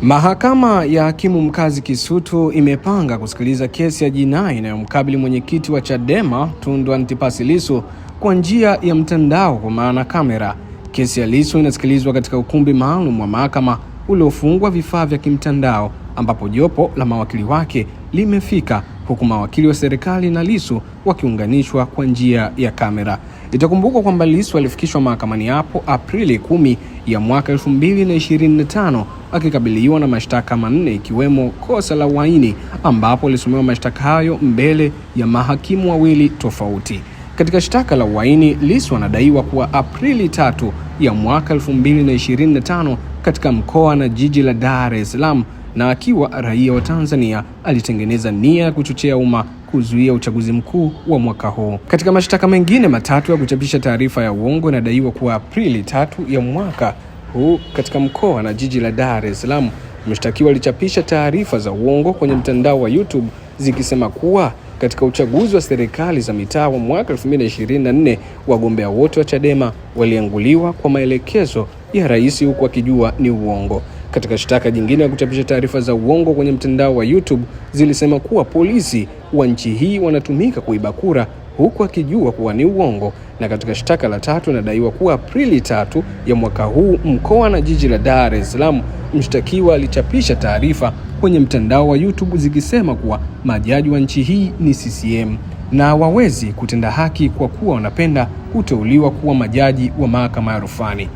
Mahakama ya Hakimu Mkazi Kisutu imepanga kusikiliza kesi ya jinai inayomkabili mwenyekiti wa Chadema Tundu Antipas Lissu kwa njia ya mtandao kwa maana kamera. Kesi ya Lissu inasikilizwa katika ukumbi maalum wa mahakama uliofungwa vifaa vya kimtandao, ambapo jopo la mawakili wake limefika, huku mawakili wa serikali na Lissu wakiunganishwa kwa njia ya kamera. Itakumbukwa kwamba Lissu alifikishwa mahakamani hapo Aprili 10 ya mwaka 2025 akikabiliwa na mashtaka manne ikiwemo kosa la uhaini, ambapo alisomewa mashtaka hayo mbele ya mahakimu wawili tofauti. Katika shtaka la uhaini, Lissu anadaiwa kuwa Aprili 3 ya mwaka 2025 katika mkoa na jiji la Dar es Salaam, na akiwa raia wa Tanzania alitengeneza nia ya kuchochea umma kuzuia uchaguzi mkuu wa mwaka huu. Katika mashtaka mengine matatu ya kuchapisha taarifa ya uongo, inadaiwa kuwa Aprili 3 ya mwaka huu katika mkoa na jiji la Dar es Salaam, mshtakiwa alichapisha taarifa za uongo kwenye mtandao wa YouTube zikisema kuwa katika uchaguzi wa serikali za mitaa wa mwaka 2024 wagombea wote wa Chadema walianguliwa kwa maelekezo ya rais, huku akijua ni uongo. Katika shtaka jingine ya kuchapisha taarifa za uongo kwenye mtandao wa YouTube zilisema kuwa polisi wa nchi hii wanatumika kuiba kura, huku akijua kuwa ni uongo. Na katika shtaka la tatu inadaiwa kuwa Aprili 3 ya mwaka huu mkoa na jiji la Dar es Salaam, mshtakiwa alichapisha taarifa kwenye mtandao wa YouTube zikisema kuwa majaji wa nchi hii ni CCM na wawezi kutenda haki kwa kuwa wanapenda kuteuliwa kuwa majaji wa mahakama ya rufani.